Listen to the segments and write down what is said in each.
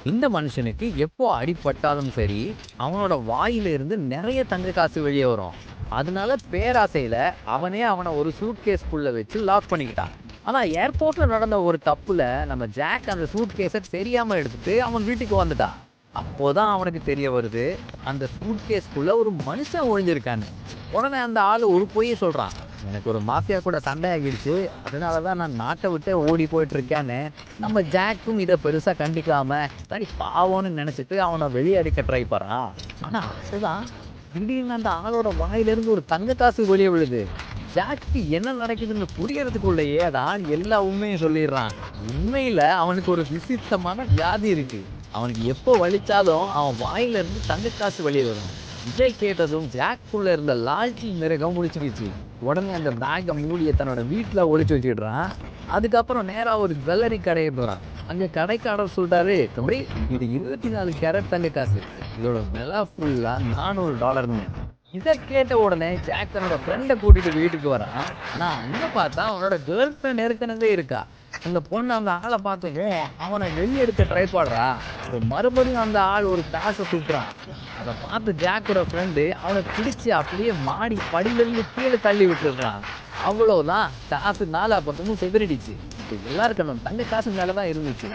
இந்த மனுஷனுக்கு எப்போ அடிபட்டாலும் சரி, அவனோட வாயில இருந்து நிறைய தங்க காசு வெளியே வரும். அதனால பேராசையில அவனே அவனை ஒரு சூட்கேஸ்க்குள்ள வச்சு லாக் பண்ணிக்கிட்டான். ஆனா ஏர்போர்ட்ல நடந்த ஒரு தப்புல நம்ம ஜாக் அந்த சூட்கேஸை தெரியாம எடுத்துட்டு அவன் வீட்டுக்கு வந்துட்டான். அப்போதான் அவனுக்கு தெரிய வருது, அந்த சூட்கேஸ்க்குள்ள ஒரு மனுஷன் ஒளிஞ்சிருக்கான்னு. உடனே அந்த ஆளு ஒரு பொய்யை சொல்றான். எனக்கு ஒரு மாஃபியா கூட சண்டை ஆகிடுச்சு, அதனாலதான் நான் நாட்டை விட்டே ஓடி போயிட்டு இருக்கேன்னு. நம்ம ஜாக்கும் இதை பெருசா கண்டிக்காம சரி பாவம்னு நினைச்சிட்டு அவனை வெளியே அடிக்க ட்ரை பண்றான். ஆனா அதுதான் திடீர்னு அந்த ஆளோட வாயிலிருந்து ஒரு தங்க காசு வெளியே விழுது. ஜாக்கு என்ன நடக்குதுன்னு புரியறதுக்குள்ளேயே தான் எல்லா உண்மையும் சொல்லிடுறான். உண்மையில அவனுக்கு ஒரு விசித்திரமான வியாதி இருக்கு. அவனுக்கு எப்போ வலிச்சாலும் அவன் வாயில இருந்து தங்க காசு வெளியே வரும். இதை கேட்டதும் ஜாக்குள்ள இருந்த லால்ச்சி மிருகம் முடிச்சிருச்சு. உடனே அந்த பேக்கை மூடிய தன்னோட வீட்டில் ஒளிச்சு வச்சுக்கிடுறான். அதுக்கப்புறம் நேரா ஒரு ஜுவல்லரி கடையை போகிறான். அங்கே கடைக்காரர் சொல்லிட்டாரு, தம்பி இது 24 கேரட் தங்க காசு, இதோட விலை ஃபுல்லா $400. இதை கேட்ட உடனே ஜாக் தன்னோட ஃப்ரெண்டை கூட்டிட்டு வீட்டுக்கு வரான். ஆனா அங்க பார்த்தா அவனோட கேர்ள் ஃப்ரெண்ட் ஏற்கனவே இருக்கா. அந்த பொண்ணு அந்த ஆளை பார்த்து அவனை வெளியே எடுக்க ட்ரை பண்றா. மறுபடியும் அந்த ஆள் ஒரு காசை தூக்குறான். அதை பார்த்து ஜாக்கோட ஃப்ரெண்டு அவனை பிடிச்சு அப்படியே மாடி படியிலிருந்து கீழே தள்ளி விட்டுடுறான். அவ்வளவுதான், காசு நாலா பக்கமும் செதறிடுச்சு. எல்லாருக்கும் அந்த தங்க காசு மேலதான் இருந்துச்சு.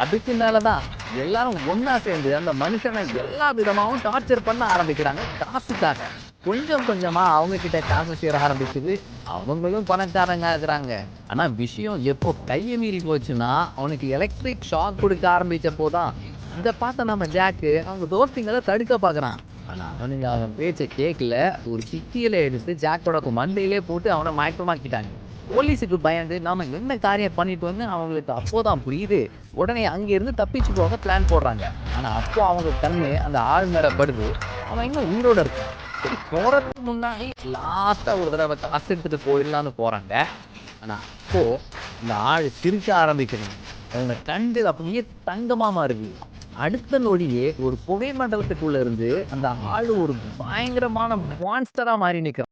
அதுக்கு மேலதான் எல்லாரும் ஒன்னா சேர்ந்து அந்த மனுஷனை எல்லா விதமாகவும் டார்ச்சர் பண்ண ஆரம்பிக்கிறாங்க காசுக்காக. கொஞ்சம் கொஞ்சமா அவங்க கிட்ட காசு சேர ஆரம்பிக்குது. அவங்களும் பணக்காரங்க ஆகுறாங்க. ஆனா விஷயம் எப்போ கையை மீறி போச்சுன்னா அவனுக்கு எலக்ட்ரிக் ஷாக் கொடுக்க ஆரம்பிச்சப்போதான் இதை பார்த்த நம்ம ஜாக்கு அவங்க தோஸ்திங்களை தடுக்க பாக்குறான். ஆனா அவனுங்க அவன் பேச்சை கேட்கல. ஒரு சிட்டியில எடுத்து ஜாக்கோட மண்டையிலே போட்டு அவனை மயக்கமாக்கிட்டாங்க. போலீஸுக்கு பயந்து நாம என்ன காரியம் பண்ணிட்டு வந்து அவங்களுக்கு அப்போதான் புரியுது. உடனே அங்கிருந்து தப்பிச்சு போக பிளான் போடுறாங்க. ஆனா அப்போ அவங்க கண்ணு அந்த ஆள் மேல படுது. அவன் இன்னும் உயிரோட இருக்கான். சரி போறதுக்கு முன்னாடி லாஸ்டா ஒரு தடவை காசு எடுத்துட்டு போயிடலான்னு போறாங்க. ஆனா அப்போ இந்த ஆள் சிரிக்க ஆரம்பிக்கணும். அவங்க கண்டு அப்படியே தங்கமா மாறுது. அடுத்த நொடியே ஒரு புகை மண்டலத்துக்குள்ள இருந்து அந்த ஆள் ஒரு பயங்கரமான மான்ஸ்டரா மாறி நிற்கிறான்.